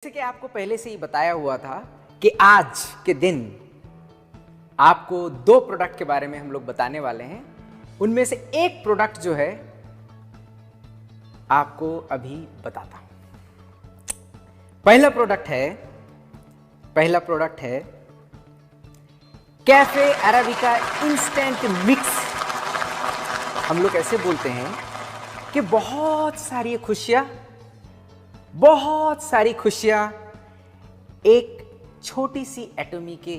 जैसे कि आपको पहले से ही बताया हुआ था कि आज के दिन आपको दो प्रोडक्ट के बारे में हम लोग बताने वाले हैं। उनमें से एक प्रोडक्ट जो है आपको अभी बताता हूं। पहला प्रोडक्ट है कैफे अरेबिका इंस्टेंट मिक्स। हम लोग ऐसे बोलते हैं कि बहुत सारी खुशियां एक छोटी सी एटमी के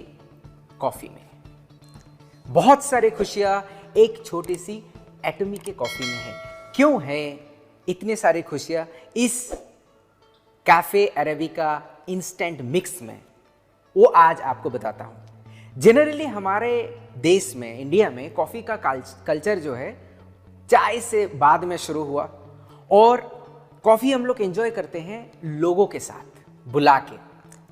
कॉफी में। बहुत सारी खुशियां एक छोटी सी एटमी के कॉफी में है। क्यों है इतने सारी खुशियां इस कैफे अरेबिका इंस्टेंट मिक्स में, वो आज आपको बताता हूं। जनरली हमारे देश में, इंडिया में कॉफी का कल्चर जो है चाय से बाद में शुरू हुआ, और कॉफी हम लोग एंजॉय करते हैं लोगों के साथ बुला के,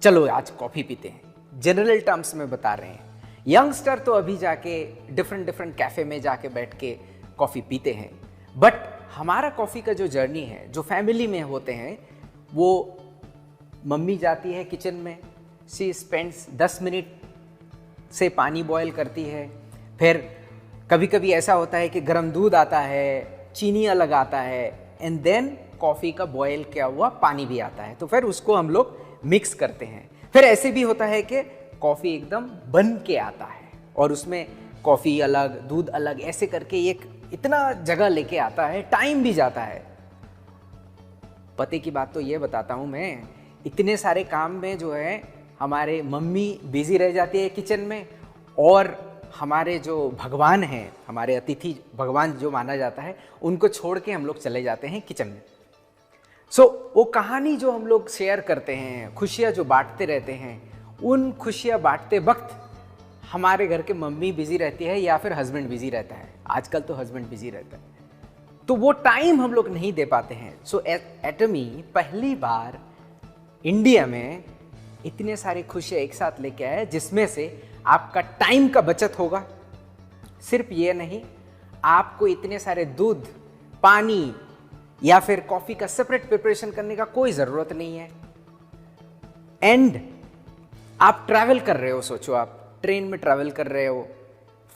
चलो आज कॉफी पीते हैं। जनरल टर्म्स में बता रहे हैं। यंगस्टर तो अभी जाके डिफरेंट कैफे में जाके बैठ के कॉफी पीते हैं, बट हमारा कॉफी का जो जर्नी है, जो फैमिली में होते हैं, वो मम्मी जाती है किचन में, शी स्पेंड्स 10 मिनट से पानी बॉयल करती है। फिर कभी कभी ऐसा होता है कि गर्म दूध आता है, चीनी अलग आता है, एंड देन कॉफ़ी का बॉयल किया हुआ पानी भी आता है। तो फिर उसको हम लोग मिक्स करते हैं। फिर ऐसे भी होता है कि कॉफ़ी एकदम बन के आता है और उसमें कॉफ़ी अलग, दूध अलग, ऐसे करके एक इतना जगह लेके आता है, टाइम भी जाता है। पते की बात तो ये बताता हूँ मैं, इतने सारे काम में जो है हमारे मम्मी बिजी रह जाती है किचन में, और हमारे जो भगवान हैं, हमारे अतिथि भगवान जो माना जाता है, उनको छोड़ के हम लोग चले जाते हैं किचन में। वो कहानी जो हम लोग शेयर करते हैं, खुशियाँ जो बांटते रहते हैं, उन खुशियाँ बांटते वक्त हमारे घर के मम्मी बिजी रहती है या फिर हस्बैंड बिजी रहता है। आजकल तो हस्बैंड बिजी रहता है, तो वो टाइम हम लोग नहीं दे पाते हैं। एटमी पहली बार इंडिया में इतने सारी खुशियाँ एक साथ लेके आए, जिसमें से आपका टाइम का बचत होगा। सिर्फ ये नहीं, आपको इतने सारे दूध, पानी या फिर कॉफी का सेपरेट प्रिपरेशन करने का कोई जरूरत नहीं है। एंड आप ट्रैवल कर रहे हो, सोचो आप ट्रेन में ट्रैवल कर रहे हो,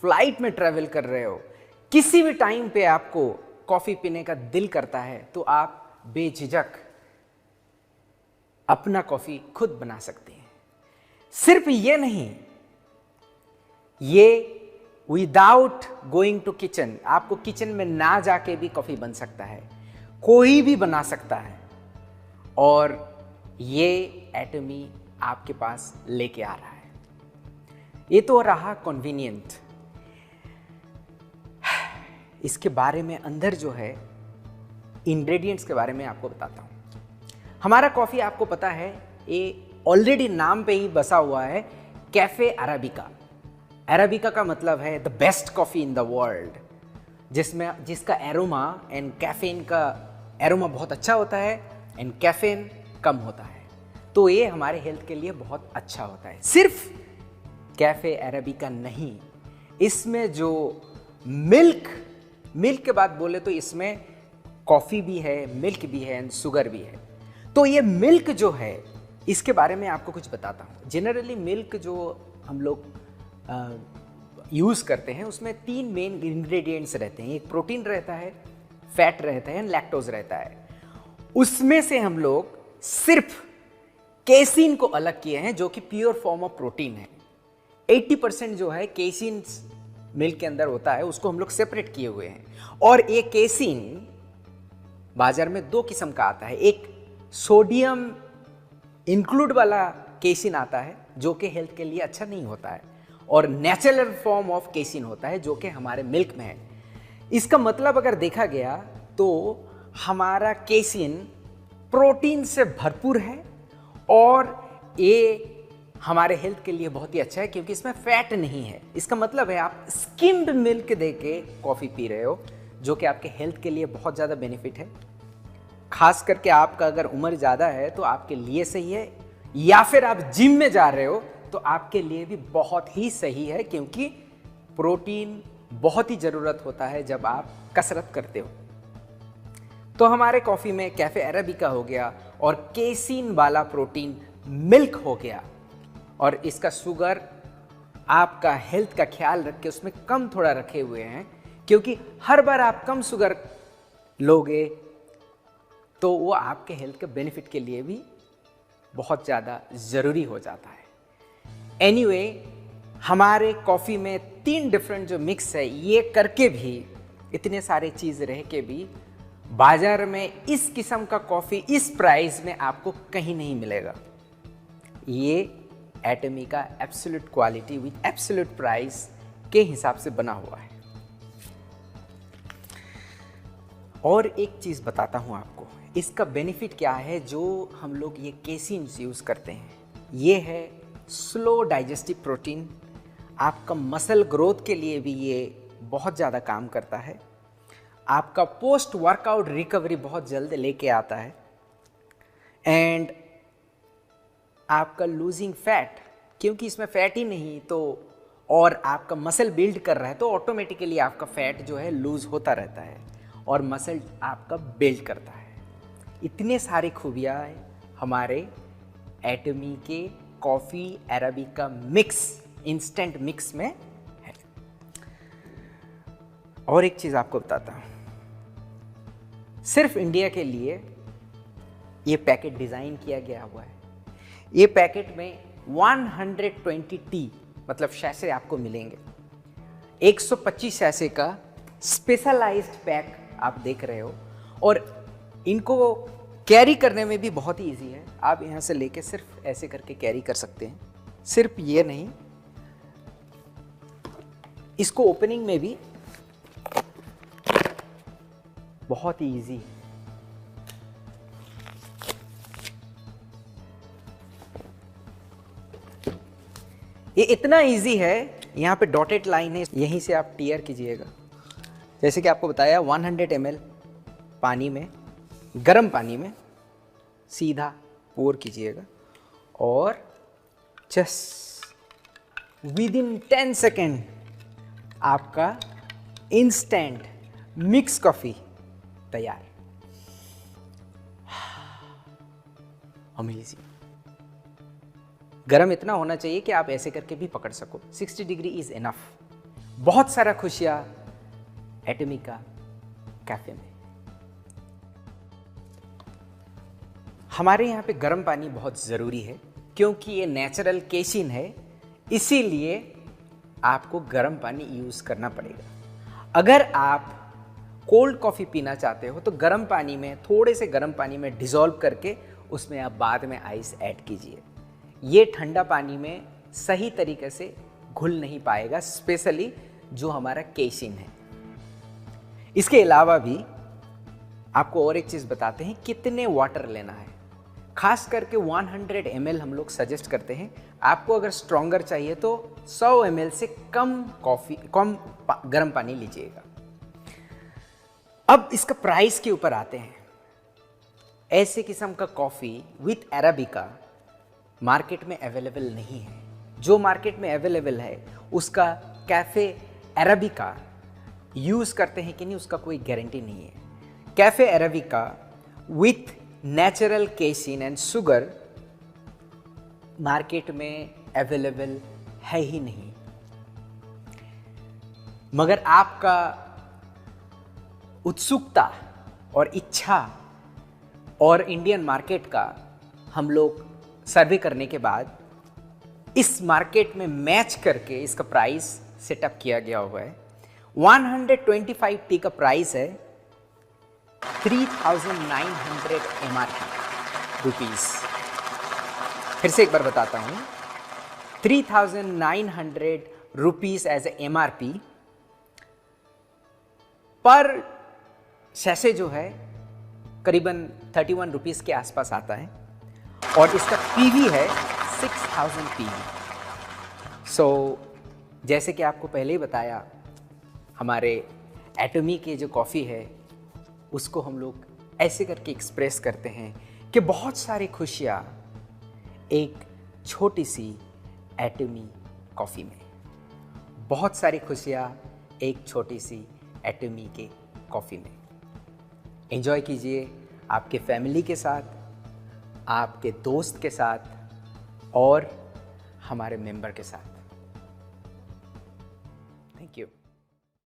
फ्लाइट में ट्रैवल कर रहे हो, किसी भी टाइम पे आपको कॉफी पीने का दिल करता है, तो आप बेझिझक अपना कॉफी खुद बना सकते हैं। सिर्फ ये नहीं, ये विदाउट गोइंग टू किचन, आपको किचन में ना जाके भी कॉफी बन सकता है, कोई भी बना सकता है, और ये एटमी आपके पास लेके आ रहा है। ये तो रहा कन्वीनियंट। इसके बारे में अंदर जो है इंग्रेडिएंट्स के बारे में आपको बताता हूं। हमारा कॉफी आपको पता है, ये ऑलरेडी नाम पे ही बसा हुआ है, कैफे अरेबिका। अरेबिका का मतलब है the best coffee in the world, जिसका एरोमा एंड कैफीन का एरोमा बहुत अच्छा होता है एंड कैफीन कम होता है। तो ये हमारे हेल्थ के लिए बहुत अच्छा होता है। सिर्फ कैफे अरेबिका नहीं, इसमें जो मिल्क के बाद बोले तो इसमें कॉफ़ी भी है, मिल्क भी है एंड शुगर भी है। तो ये मिल्क जो है, इसके बारे में आपको कुछ बताता हूँ। जनरली मिल्क जो हम लोग यूज़ करते हैं, उसमें 3 मेन इंग्रेडिएंट्स रहते हैं। एक प्रोटीन रहता है, फैट रहता है, लैक्टोज रहता है। उसमें से हम लोग सिर्फ केसीन को अलग किए हैं, जो कि प्योर फॉर्म ऑफ प्रोटीन है। 80% जो है केसीन मिल्क के अंदर होता है, उसको हम लोग सेपरेट किए हुए हैं। और ये केसीन बाजार में 2 किस्म का आता है। एक सोडियम इंक्लूड वाला केसीन आता है, जो कि हेल्थ के लिए अच्छा नहीं होता है, और नेचुरल फॉर्म ऑफ केसीन होता है, जो कि हमारे मिल्क में है। इसका मतलब अगर देखा गया तो हमारा केसीन प्रोटीन से भरपूर है, और ये हमारे हेल्थ के लिए बहुत ही अच्छा है, क्योंकि इसमें फैट नहीं है। इसका मतलब है आप स्किम्ड मिल्क दे के कॉफ़ी पी रहे हो, जो कि आपके हेल्थ के लिए बहुत ज़्यादा बेनिफिट है। खास करके आपका अगर उम्र ज़्यादा है तो आपके लिए सही है, या फिर आप जिम में जा रहे हो तो आपके लिए भी बहुत ही सही है, क्योंकि प्रोटीन बहुत ही ज़रूरत होता है जब आप कसरत करते हो। तो हमारे कॉफ़ी में कैफ़े अरेबिका हो गया और केसीन वाला प्रोटीन मिल्क हो गया, और इसका शुगर आपका हेल्थ का ख्याल रख के उसमें कम थोड़ा रखे हुए हैं, क्योंकि हर बार आप कम शुगर लोगे तो वो आपके हेल्थ के बेनिफिट के लिए भी बहुत ज़्यादा ज़रूरी हो जाता है। एनीवे, हमारे कॉफ़ी में 3 डिफरेंट जो मिक्स है, ये करके भी इतने सारे चीज़ रह के भी बाजार में इस किस्म का कॉफ़ी इस प्राइस में आपको कहीं नहीं मिलेगा। ये एटमी का absolute quality with absolute price के हिसाब से बना हुआ है। और एक चीज़ बताता हूँ आपको, इसका बेनिफिट क्या है जो हम लोग ये केसीन्स यूज़ करते हैं। ये है स्लो डाइजेस्टिव प्रोटीन, आपका मसल ग्रोथ के लिए भी ये बहुत ज़्यादा काम करता है, आपका पोस्ट वर्कआउट रिकवरी बहुत जल्द लेके आता है, एंड आपका लूजिंग फैट, क्योंकि इसमें फैट ही नहीं तो और आपका मसल बिल्ड कर रहा है तो ऑटोमेटिकली आपका फैट जो है लूज होता रहता है और मसल आपका बिल्ड करता है। इतने सारी खूबियाँ हमारे एटमी के coffee arabica mix, instant mix में है। और एक चीज़ आपको बताता हूँ, सिर्फ इंडिया के लिए ये पैकेट डिज़ाइन किया गया हुआ है। ये पैकेट में 120 टी मतलब शैसे आपको मिलेंगे। 125 शैसे का स्पेशलाइज्ड पैक आप देख रहे हो, और इनको कैरी करने में भी बहुत ही ईजी है। आप यहाँ से लेके सिर्फ ऐसे करके कैरी कर सकते हैं। सिर्फ ये नहीं, इसको ओपनिंग में भी बहुत ही ईजी है। ये इतना इजी है, यहाँ पे डॉटेड लाइन है, यहीं से आप टीयर कीजिएगा। जैसे कि आपको बताया 100 ml पानी में, गर्म पानी में सीधा पोर कीजिएगा और जस्ट विद इन 10 सेकेंड आपका इंस्टेंट मिक्स कॉफ़ी तैयार। अमेजिंग। गरम इतना होना चाहिए कि आप ऐसे करके भी पकड़ सको। 60 डिग्री इज इनफ। बहुत सारा खुशियां एटमी का कैफे में। हमारे यहाँ पे गर्म पानी बहुत ज़रूरी है, क्योंकि ये नेचुरल केसिन है, इसीलिए आपको गर्म पानी यूज़ करना पड़ेगा। अगर आप कोल्ड कॉफ़ी पीना चाहते हो तो गर्म पानी में, थोड़े से गर्म पानी में डिज़ोल्व करके उसमें आप बाद में आइस ऐड कीजिए। ये ठंडा पानी में सही तरीके से घुल नहीं पाएगा, स्पेशली जो हमारा केसिन है। इसके अलावा भी आपको और एक चीज़ बताते हैं कितने वाटर लेना है। खास करके 100 ml हम लोग सजेस्ट करते हैं। आपको अगर स्ट्रॉन्गर चाहिए तो 100 ml से कम गर्म पानी लीजिएगा। अब इसका प्राइस के ऊपर आते हैं। ऐसे किस्म का कॉफ़ी विथ अरेबिका मार्केट में अवेलेबल नहीं है। जो मार्केट में अवेलेबल है उसका कैफ़े अरेबिका यूज़ करते हैं कि नहीं, उसका कोई गारंटी नहीं है। Cafe arabica with natural casein and sugar market में अवेलेबल है ही नहीं। मगर आपका उत्सुकता और इच्छा और इंडियन मार्केट का हम लोग सर्वे करने के बाद इस मार्केट में मैच करके इसका प्राइस सेटअप किया गया हुआ है। 125 टी का प्राइस है 3,900 MRP रुपीज़। फिर से एक बार बताता हूँ, 3,900 रुपीज़ एज ए MRP पर सैसे जो है करीबन 31 रुपीज़ के आसपास आता है, और इसका पीवी है 6000 पीवी। सो जैसे कि आपको पहले ही बताया, हमारे एटमी के जो कॉफ़ी है उसको हम लोग ऐसे करके एक्सप्रेस करते हैं कि बहुत सारी खुशियाँ एक छोटी सी एटमी कॉफ़ी में, बहुत सारी खुशियाँ एक छोटी सी एटमी के कॉफ़ी में। एंजॉय कीजिए आपके फैमिली के साथ, आपके दोस्त के साथ और हमारे मेंबर के साथ। Thank you.